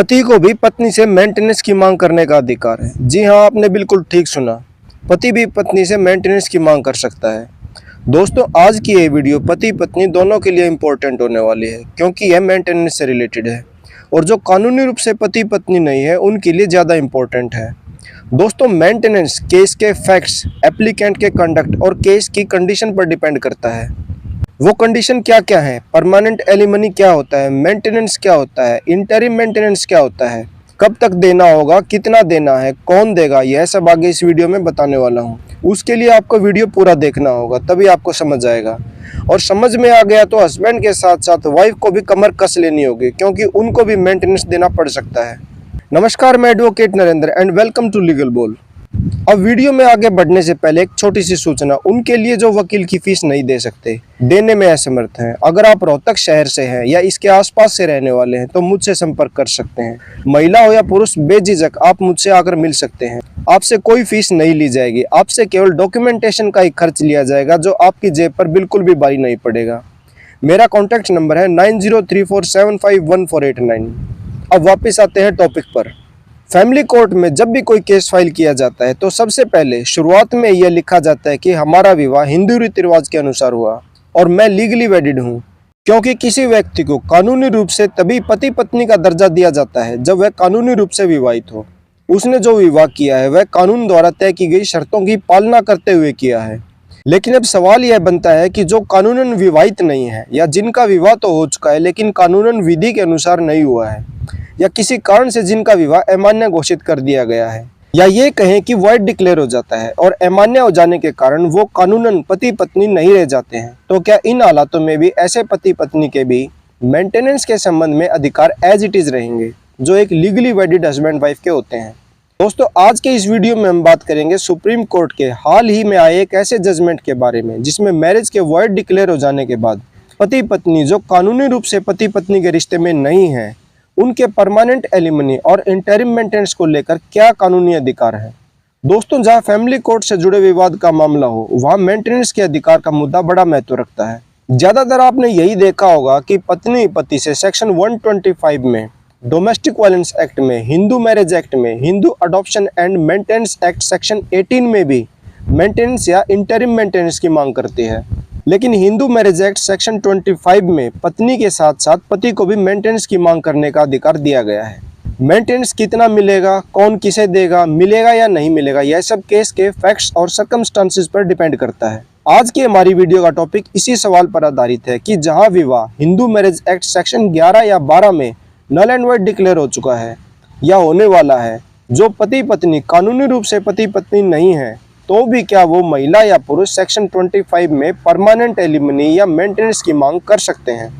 पति को भी पत्नी से मेंटेनेंस की मांग करने का अधिकार है। जी हाँ, आपने बिल्कुल ठीक सुना। पति भी पत्नी से मेंटेनेंस की मांग कर सकता है। दोस्तों, आज की ये वीडियो पति पत्नी दोनों के लिए इम्पोर्टेंट होने वाली है, क्योंकि यह मेंटेनेंस से रिलेटेड है और जो कानूनी रूप से पति पत्नी नहीं है उनके लिए ज़्यादा इम्पोर्टेंट है। दोस्तों, मेंटेनेंस केस के फैक्ट्स, एप्लीकेंट के कंडक्ट और केस की कंडीशन पर डिपेंड करता है। वो कंडीशन क्या क्या है, परमानेंट एलिमनी क्या होता है, मेंटेनेंस क्या होता है, इंटरिम मेंटेनेंस क्या होता है, कब तक देना होगा, कितना देना है, कौन देगा, यह सब आगे इस वीडियो में बताने वाला हूँ। उसके लिए आपको वीडियो पूरा देखना होगा, तभी आपको समझ आएगा। और समझ में आ गया तो हस्बैंड के साथ साथ वाइफ को भी कमर कस लेनी होगी, क्योंकि उनको भी मेंटेनेंस देना पड़ सकता है। नमस्कार, मैं advocate Narendra and welcome to legal Bol. अब वीडियो में आगे बढ़ने से पहले एक छोटी सी सूचना उनके लिए जो वकील की फीस नहीं दे सकते, देने में असमर्थ हैं। अगर आप रोहतक शहर से हैं या इसके आसपास से रहने वाले हैं तो मुझसे संपर्क कर सकते हैं। महिला हो या पुरुष, बेझिझक आप मुझसे आकर मिल सकते हैं। आपसे कोई फीस नहीं ली जाएगी, आपसे केवल डॉक्यूमेंटेशन का ही खर्च लिया जाएगा, जो आपकी जेब पर बिल्कुल भी भारी नहीं पड़ेगा। मेरा कॉन्टैक्ट नंबर है 9034751489। अब वापस आते हैं टॉपिक पर। फैमिली कोर्ट में जब भी कोई केस फाइल किया जाता है तो सबसे पहले शुरुआत में यह लिखा जाता है कि हमारा विवाह हिंदू रीति रिवाज के अनुसार हुआ और मैं लीगली वेडिड हूँ। क्योंकि किसी व्यक्ति को कानूनी रूप से तभी पति पत्नी का दर्जा दिया जाता है जब वह कानूनी रूप से विवाहित हो। उसने जो विवाह किया है वह कानून द्वारा तय की गई शर्तों की पालना करते हुए किया है। लेकिन अब सवाल यह बनता है कि जो कानूनन विवाहित नहीं है या जिनका विवाह तो हो चुका है लेकिन कानूनन विधि के अनुसार नहीं हुआ है, या किसी कारण से जिनका विवाह अमान्य घोषित कर दिया गया है, या ये कहें कि वॉइड डिक्लेयर हो जाता है और अमान्य हो जाने के कारण वो कानूनन पति पत्नी नहीं रह जाते हैं, तो क्या इन हालातों में भी ऐसे पति पत्नी के भी मेंटेनेंस के संबंध में अधिकार एज इट इज रहेंगे जो एक लीगली वेडिड हस्बैंड वाइफ के होते हैं? दोस्तों, आज के इस वीडियो में हम बात करेंगे सुप्रीम कोर्ट के हाल ही में आए एक ऐसे जजमेंट के बारे में जिसमें मैरिज के वॉइड डिक्लेयर हो जाने के बाद पति पत्नी जो कानूनी रूप से पति पत्नी के रिश्ते में नहीं है, उनके परमानेंट एलिमनी और इंटरिम मेंटेनेंस को लेकर क्या कानूनी अधिकार है। दोस्तों, जहां फैमिली कोर्ट से जुड़े विवाद का मामला हो वहां मेंटेनेंस के अधिकार का मुद्दा बड़ा महत्व रखता है। ज्यादातर आपने यही देखा होगा कि पत्नी पति से सेक्शन 125 में, डोमेस्टिक वायलेंस एक्ट में, हिंदू मैरिज एक्ट में, Hindu adoption and maintenance act section 18 में भी मेंटेनेंस या इंटरिम मेंटेनेंस की मांग करती है। लेकिन हिंदू मैरिज एक्ट सेक्शन 25 में पत्नी के साथ साथ पति को भी मेंटेनेंस की मांग करने का अधिकार दिया गया है। मेंटेनेंस कितना मिलेगा, कौन किसे देगा, मिलेगा या नहीं मिलेगा, यह सब केस के फैक्ट्स और सर्कमस्टांसेस पर डिपेंड करता है। आज की हमारी वीडियो का टॉपिक इसी सवाल पर आधारित है कि जहां विवाह हिंदू मैरिज एक्ट सेक्शन 11 या 12 में नल एंड वॉइड डिक्लेयर हो चुका है या होने वाला है, जो पति पत्नी कानूनी रूप से पति पत्नी नहीं है, तो भी क्या वो महिला या पुरुष सेक्शन 25 में परमानेंट एलिमनी या मेंटेनेंस की मांग कर सकते हैं।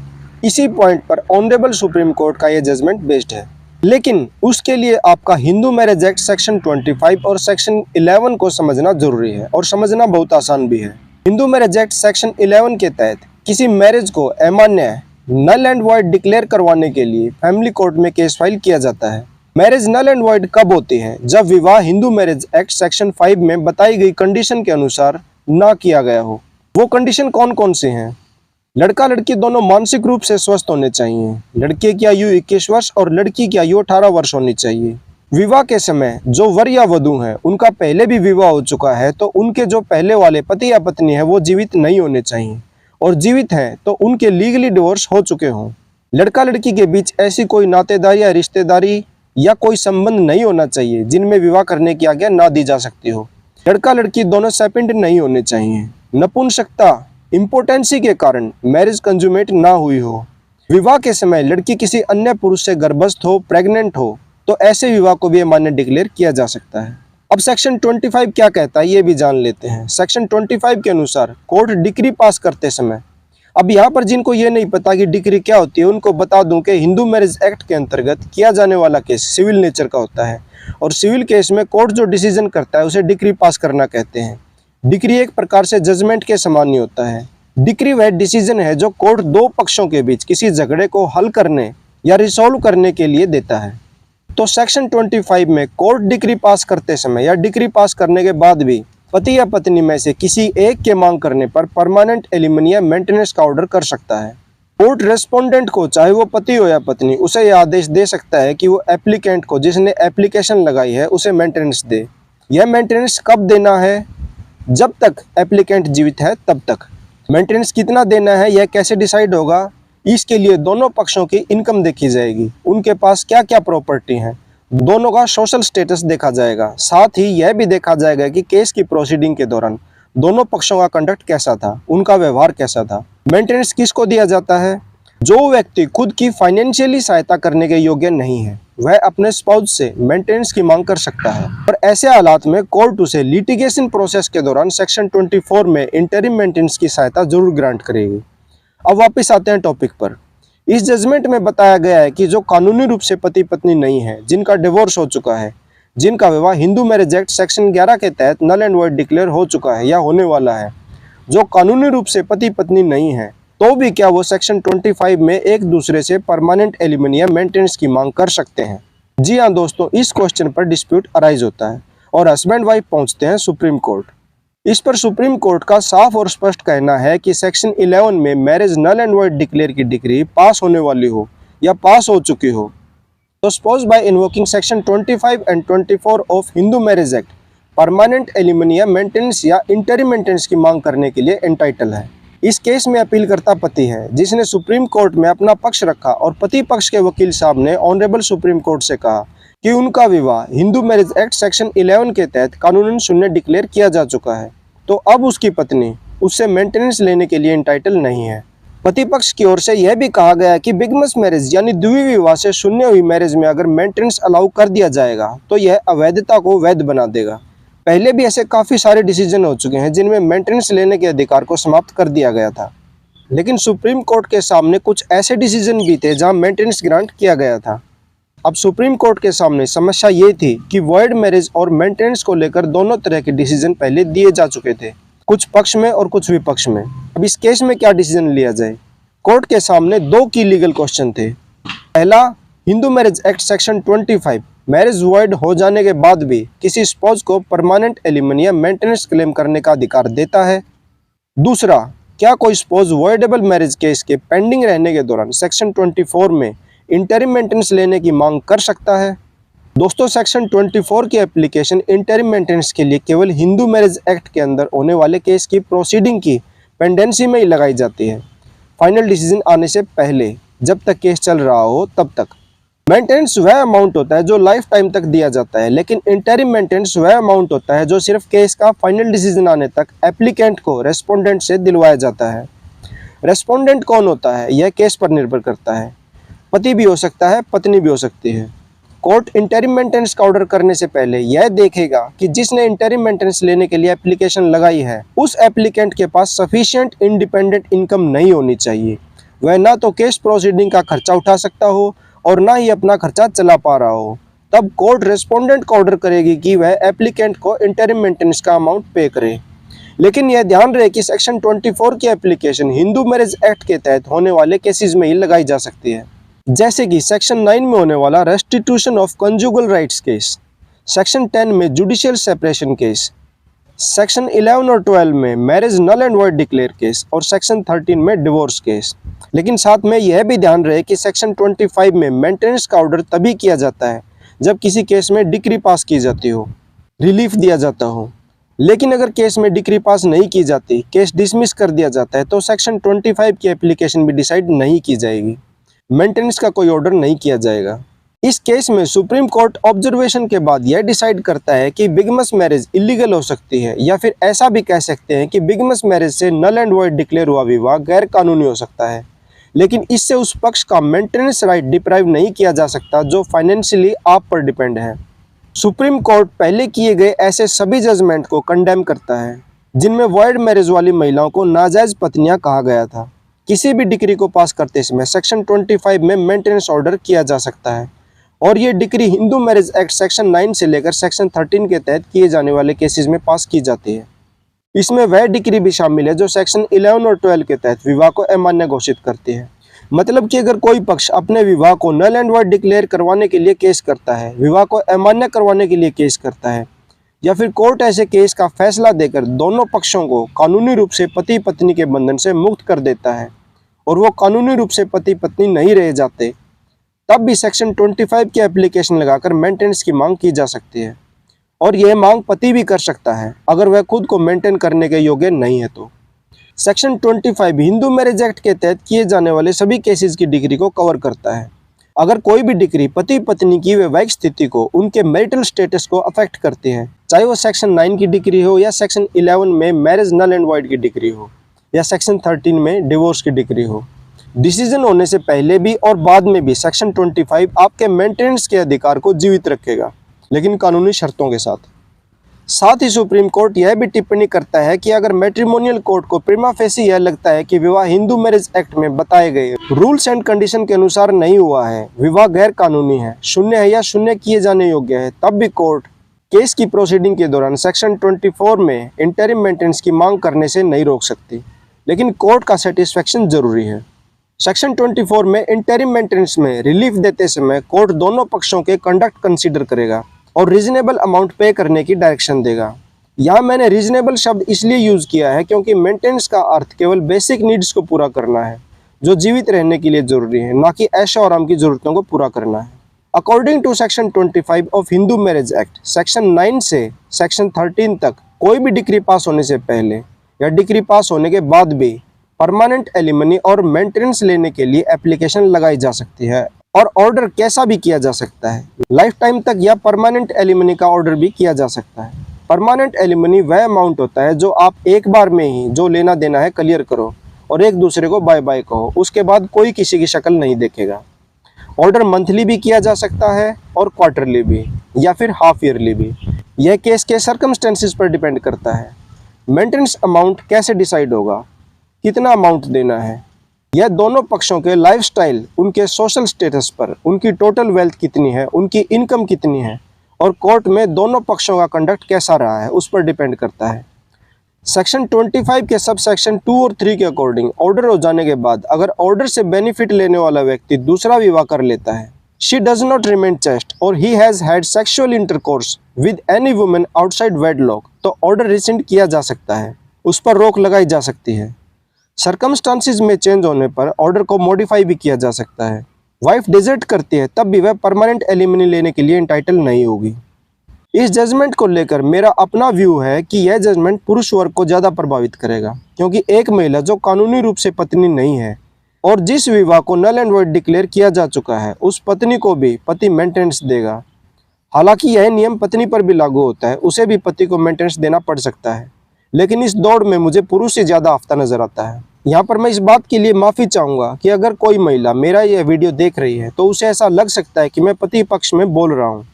इसी पॉइंट पर ऑनरेबल सुप्रीम कोर्ट का यह जजमेंट बेस्ड है। लेकिन उसके लिए आपका हिंदू मैरिज एक्ट सेक्शन 25 और सेक्शन 11 को समझना जरूरी है, और समझना बहुत आसान भी है। हिंदू मैरिज एक्ट सेक्शन 11 के तहत किसी मैरिज को अमान्य, नल एंड वॉइड डिक्लेयर करवाने के लिए फैमिली कोर्ट में केस फाइल किया जाता है। मैरिज नल एंड वॉइड कब होती है? जब विवाह हिंदू मैरिज एक्ट सेक्शन 5 में बताई गई कंडीशन के अनुसार ना किया गया हो। वो कंडीशन कौन कौन सी हैं? लड़का लड़की दोनों मानसिक रूप से स्वस्थ होने चाहिए। लड़के की आयु 21 वर्ष और लड़की की आयु 18 वर्ष होनी चाहिए। विवाह के समय जो वर या वधू हैं उनका पहले भी विवाह हो चुका है, तो उनके जो पहले वाले पति या पत्नी है वो जीवित नहीं होने चाहिए, और जीवित हैं तो उनके लीगली डिवोर्स हो चुके हों। लड़का लड़की के बीच ऐसी कोई नातेदारी या रिश्तेदारी या कोई संबंध नहीं होना चाहिए जिनमें विवाह करने की आज्ञा ना दी जा सकती हो। लड़का लड़की दोनों सेपिएंट नहीं होने चाहिए। नपुंसकता, इम्पोर्टेंसी के कारण मैरिज कंज्यूमेट ना हुई हो। विवाह के समय लड़की किसी अन्य पुरुष से गर्भस्थ हो, प्रेग्नेंट हो, तो ऐसे विवाह को भी अमान्य डिक्लेयर किया जा सकता है। अब सेक्शन 25 क्या कहता है ये भी जान लेते हैं। सेक्शन 25 के अनुसार कोर्ट डिक्री पास करते समय, अब यहाँ पर जिनको ये नहीं पता कि डिक्री क्या होती है उनको बता दूं कि हिंदू मैरिज एक्ट के अंतर्गत किया जाने वाला केस सिविल नेचर का होता है, और सिविल केस में कोर्ट जो डिसीजन करता है उसे डिक्री पास करना कहते हैं। डिक्री एक प्रकार से जजमेंट के समान ही होता है। डिक्री वह डिसीजन है जो कोर्ट दो पक्षों के बीच किसी झगड़े को हल करने या रिसॉल्व करने के लिए देता है। तो सेक्शन 25 में कोर्ट डिक्री पास करते समय या डिक्री पास करने के बाद भी पति या पत्नी में से किसी एक के मांग करने पर परमानेंट एलिमनी या मेंटेनेंस का ऑर्डर कर सकता है। कोर्ट रेस्पोंडेंट को, चाहे वो पति हो या पत्नी, उसे यह आदेश दे सकता है कि वो एप्लीकेंट को, जिसने एप्लीकेशन लगाई है, उसे मेंटेनेंस दे। यह मेंटेनेंस कब देना है? जब तक एप्लीकेंट जीवित है तब तक। मेंटेनेंस कितना देना है, यह कैसे डिसाइड होगा? इसके लिए दोनों पक्षों की इनकम देखी जाएगी, उनके पास क्या क्या प्रॉपर्टी है, दोनों का सोशल स्टेटस देखा जाएगा। साथ ही यह भी देखा जाएगा कि केस की प्रोसीडिंग के दौरान दोनों पक्षों का कंडक्ट कैसा था, उनका व्यवहार कैसा था। मेंटेनेंस किसको दिया जाता है? जो व्यक्ति खुद की फाइनेंशियली सहायता करने के योग्य नहीं है, वह अपने स्पाउस से मेंटेनेंस की मांग कर सकता है। और ऐसे हालात में कोर्ट उसे लिटिगेशन प्रोसेस के दौरान सेक्शन 24 में इंटरिम मेंटेनेंस की सहायता जरूर ग्रांट करेगी। अब वापस आते हैं टॉपिक पर। इस जजमेंट में बताया गया है कि जो कानूनी रूप से पति पत्नी नहीं है, जिनका डिवोर्स हो चुका है, जिनका विवाह हिंदू मैरिज एक्ट सेक्शन 11 के तहत नल एंड वॉइड डिक्लेयर हो चुका है या होने वाला है, जो कानूनी रूप से पति पत्नी नहीं है, तो भी क्या वो सेक्शन 25 में एक दूसरे से परमानेंट एलिमनी या मेंटेनेंस की मांग कर सकते हैं? जी हाँ दोस्तों, इस क्वेश्चन पर डिस्प्यूट अराइज होता है और हस्बैंड वाइफ पहुंचते हैं सुप्रीम कोर्ट। इस पर सुप्रीम कोर्ट का साफ और स्पष्ट कहना है कि सेक्शन 11 में marriage null and void declare की डिग्री पास होने वाली हो या पास हो चुकी हो, तो spouse by invoking section 25 and 24 of Hindu marriage act permanent alimony या मेंटेनेंस या इंटरिम मेंटेनेंस की मांग करने के लिए एंटाइटल है। इस केस में अपील करता पति है, जिसने सुप्रीम कोर्ट में अपना पक्ष रखा और पति पक्ष के वकील साहब ने ऑनरेबल सुप्रीम कोर्ट से कहा कि उनका विवाह हिंदू मैरिज एक्ट सेक्शन 11 के तहत कानूनन शून्य डिक्लेयर किया जा चुका है, तो अब उसकी पत्नी उससे मेंटेनेंस लेने के लिए एंटाइटल नहीं है। पति पक्ष की ओर से यह भी कहा गया कि बिगमस मैरिज यानी द्वितीय विवाह से शून्य हुई मैरिज में अगर मेंटेनेंस अलाउ कर दिया जाएगा तो यह अवैधता को वैध बना देगा। पहले भी ऐसे काफ़ी सारे डिसीजन हो चुके हैं जिनमें मेंटेनेंस लेने के अधिकार को समाप्त कर दिया गया था, लेकिन सुप्रीम कोर्ट के सामने कुछ ऐसे डिसीजन भी थे जहां मेंटेनेंस ग्रांट किया गया था। अब सुप्रीम कोर्ट के सामने समस्या ये थी कि वॉइड मैरिज और मेंटेनेंस को लेकर दोनों तरह के डिसीजन पहले दिए जा चुके थे, कुछ पक्ष में और कुछ विपक्ष में। अब इस केस में क्या डिसीजन लिया जाए? कोर्ट के सामने दो की लीगल क्वेश्चन थे। पहला, Hindu marriage act section 25 marriage void हो जाने के बाद भी किसी स्पाउस को परमानेंट एलिमनी या मेंटेनेंस क्लेम करने का अधिकार देता है। दूसरा, क्या कोई स्पाउस वॉइडेबल मैरिज केस के पेंडिंग रहने के दौरान सेक्शन 24 में इंटरिम मेंटेनेंस लेने की मांग कर सकता है? दोस्तों, सेक्शन 24 की एप्लीकेशन इंटरिम मेंटेनेंस के लिए केवल हिंदू मैरिज एक्ट के अंदर होने वाले केस की प्रोसीडिंग की पेंडेंसी में ही लगाई जाती है, फाइनल डिसीजन आने से पहले, जब तक केस चल रहा हो तब तक। मेंटेनेंस वह अमाउंट होता है जो लाइफ टाइम तक दिया जाता है, लेकिन इंटरिम मेंटेनेंस वह अमाउंट होता है जो सिर्फ केस का फाइनल डिसीजन आने तक एप्लीकेंट को रेस्पोंडेंट से दिलवाया जाता है। रेस्पोंडेंट कौन होता है, यह केस पर निर्भर करता है। पति भी हो सकता है, पत्नी भी हो सकती है। कोर्ट इंटरिम मेंटेनेंस का ऑर्डर करने से पहले यह देखेगा कि जिसने इंटरिम मेंटेनेंस लेने के लिए एप्लीकेशन लगाई है, उस एप्लीकेंट के पास सफिशिएंट इंडिपेंडेंट इनकम नहीं होनी चाहिए। वह ना तो केस प्रोसीडिंग का खर्चा उठा सकता हो और ना ही अपना खर्चा चला पा रहा हो। तब कोर्ट रेस्पोंडेंट को ऑर्डर करेगी कि वह एप्लीकेंट को इंटरिम मेंटेनेंस का अमाउंट पे करे। लेकिन यह ध्यान रहे कि सेक्शन 24 की एप्लीकेशन हिंदू मैरिज एक्ट के तहत होने वाले केसेस में ही लगाई जा सकती है, जैसे कि सेक्शन 9 में होने वाला restitution of conjugal rights case, section 10 में जुडिशियल सेपरेशन केस, सेक्शन 11 और 12 में marriage null and void declare case और सेक्शन 13 में डिवोर्स केस। लेकिन साथ में यह भी ध्यान रहे कि सेक्शन 25 में मेंटेनेंस का ऑर्डर तभी किया जाता है जब किसी केस में डिक्री पास की जाती हो, रिलीफ दिया जाता हो। लेकिन अगर केस में डिक्री पास नहीं की जाती, केस डिसमिस कर दिया जाता है, तो सेक्शन 25 की एप्लीकेशन भी डिसाइड नहीं की जाएगी, मेंटेनेंस का कोई ऑर्डर नहीं किया जाएगा। इस केस में सुप्रीम कोर्ट ऑब्जर्वेशन के बाद यह डिसाइड करता है कि बिगमस मैरिज इलीगल हो सकती है, या फिर ऐसा भी कह सकते हैं कि बिगमस मैरिज से नल एंड वॉइड डिक्लेयर हुआ विवाह गैर कानूनी हो सकता है, लेकिन इससे उस पक्ष का मेंटेनेंस राइट डिप्राइव नहीं किया जा सकता जो फाइनेंशियली आप पर डिपेंड है। सुप्रीम कोर्ट पहले किए गए ऐसे सभी जजमेंट को कंडेम करता है जिनमें वॉइड मैरिज वाली महिलाओं को नाजायज पत्नियां कहा गया था। किसी भी डिक्री को पास करते समय सेक्शन 25 में मेंटेनेंस ऑर्डर किया जा सकता है, और ये decree Hindu marriage act section 9 से लेकर सेक्शन 13 के तहत किए जाने वाले केसेस में पास की जाती है। इसमें वह डिक्री भी शामिल है जो सेक्शन 11 और 12 के तहत विवाह को अमान्य घोषित करती है। मतलब कि अगर कोई पक्ष अपने विवाह को नल एंड वॉइड डिक्लेयर करवाने के लिए केस करता है, विवाह को अमान्य करवाने के लिए केस करता है, या फिर कोर्ट ऐसे केस का फैसला देकर दोनों पक्षों को कानूनी रूप से पति पत्नी के बंधन से मुक्त कर देता है और वो कानूनी रूप से पति पत्नी नहीं रह जाते, तब भी सेक्शन 25 की एप्लीकेशन लगाकर मेंटेनेंस की मांग की जा सकती है। और यह मांग पति भी कर सकता है अगर वह खुद को मेंटेन करने के योग्य नहीं है तो। सेक्शन 25 हिंदू मैरिज एक्ट के तहत किए जाने वाले सभी केसेस की डिग्री को कवर करता है। अगर कोई भी डिग्री पति पत्नी की वैवाहिक स्थिति को, उनके मैरिटल स्टेटस को अफेक्ट करती है, चाहे वो सेक्शन 9 की डिग्री हो या सेक्शन 11 में मैरिज नल एंड वॉइड की डिग्री हो या सेक्शन 13 में डिवोर्स की डिग्री हो, डिसीजन होने से पहले भी और बाद में भी सेक्शन 25 आपके मेंटेनेंस के अधिकार को जीवित रखेगा, लेकिन कानूनी शर्तों के साथ। साथ ही सुप्रीम कोर्ट यह भी टिप्पणी करता है कि अगर मैट्रिमोनियल कोर्ट को प्रिमा फेसी यह लगता है कि विवाह हिंदू मैरिज एक्ट में बताए गए रूल्स एंड कंडीशन के अनुसार नहीं हुआ है, विवाह गैर कानूनी है, शून्य है या शून्य किए जाने योग्य है, तब भी कोर्ट केस की प्रोसीडिंग के दौरान सेक्शन 24 में इंटरिम मेंटेनेंस की मांग करने से नहीं रोक सकती, लेकिन कोर्ट का सेटिस्फेक्शन जरूरी है। सेक्शन 24 में इंटरिम मेंटेनेंस में रिलीफ देते समय कोर्ट दोनों पक्षों के कंडक्ट कंसीडर करेगा और रीजनेबल अमाउंट पे करने की डायरेक्शन देगा। यहाँ मैंने रीजनेबल शब्द इसलिए यूज किया है क्योंकि मेंटेनेंस का अर्थ केवल बेसिक नीड्स को पूरा करना है जो जीवित रहने के लिए जरूरी है, ना कि ऐशो आराम की जरूरतों को पूरा करना है। According to section 25 of Hindu marriage act, section 9 से सेक्शन 13 तक कोई भी डिग्री पास होने से पहले या डिग्री पास होने के बाद भी परमानेंट एलिमनी और मेंटेनेंस लेने के लिए एप्लीकेशन लगाई जा सकती है और ऑर्डर कैसा भी किया जा सकता है, लाइफ टाइम तक या परमानेंट एलिमनी का ऑर्डर भी किया जा सकता है। परमानेंट एलिमनी वह अमाउंट होता है जो आप एक बार में ही जो लेना देना है क्लियर करो और एक दूसरे को बाय बाय कहो, उसके बाद कोई किसी की शक्ल नहीं देखेगा। ऑर्डर मंथली भी किया जा सकता है और क्वार्टरली भी या फिर हाफ ईयरली भी, यह केस के सर्कमस्टेंसेस पर डिपेंड करता है। मेंटेनेंस अमाउंट कैसे डिसाइड होगा, कितना अमाउंट देना है, यह दोनों पक्षों के लाइफस्टाइल, उनके सोशल स्टेटस पर, उनकी टोटल वेल्थ कितनी है, उनकी इनकम कितनी है और कोर्ट में दोनों पक्षों का कंडक्ट कैसा रहा है उस पर डिपेंड करता है। सेक्शन 25 के सब सेक्शन 2 और 3 के अकॉर्डिंग ऑर्डर हो जाने के बाद अगर ऑर्डर से बेनिफिट लेने वाला व्यक्ति दूसरा विवाह कर लेता है, she does not remain chaste और he has had sexual intercourse with any woman outside wedlock, तो ऑर्डर रिसेंट किया जा सकता है, उस पर रोक लगाई जा सकती है। सर्कमस्टांसिस में चेंज होने पर ऑर्डर को मॉडिफाई भी किया जा सकता है। वाइफ डिजर्ट करती है तब भी वह परमानेंट एलिमनी लेने के लिए इंटाइटल नहीं होगी। इस जजमेंट को लेकर मेरा अपना व्यू है कि यह जजमेंट पुरुष वर्ग को ज़्यादा प्रभावित करेगा, क्योंकि एक महिला जो कानूनी रूप से पत्नी नहीं है और जिस विवाह को नल एंड वॉइड डिक्लेयर किया जा चुका है, उस पत्नी को भी पति मेंटेनेंस देगा। हालांकि यह नियम पत्नी पर भी लागू होता है, उसे भी पति को मेंटेनेंस देना पड़ सकता है, लेकिन इस दौड़ में मुझे पुरुष से ज़्यादा आफ्ता नजर आता है। यहाँ पर मैं इस बात के लिए माफ़ी चाहूँगा कि अगर कोई महिला मेरा यह वीडियो देख रही है तो उसे ऐसा लग सकता है कि मैं पति पक्ष में बोल रहा हूँ,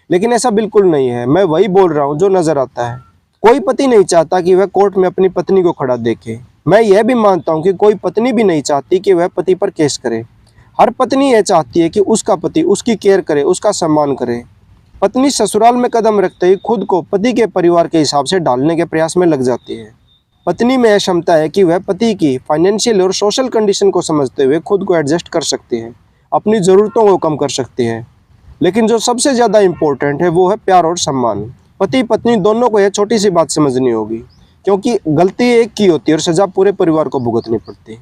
लेकिन ऐसा बिल्कुल नहीं है। मैं वही बोल रहा हूँ जो नज़र आता है। कोई पति नहीं चाहता कि वह कोर्ट में अपनी पत्नी को खड़ा देखे। मैं यह भी मानता हूँ कि कोई पत्नी भी नहीं चाहती कि वह पति पर केस करे। हर पत्नी यह चाहती है कि उसका पति उसकी केयर करे, उसका सम्मान करे। पत्नी ससुराल में कदम रखते ही खुद को पति के परिवार के हिसाब से ढालने के प्रयास में लग जाती है। पत्नी में यह क्षमता है कि वह पति की फाइनेंशियल और सोशल कंडीशन को समझते हुए खुद को एडजस्ट कर सकती है, अपनी ज़रूरतों को कम कर सकती है। लेकिन जो सबसे ज़्यादा इम्पोर्टेंट है वो है प्यार और सम्मान। पति पत्नी दोनों को यह छोटी सी बात समझनी होगी, क्योंकि गलती एक की होती है और सज़ा पूरे परिवार को भुगतनी पड़ती है।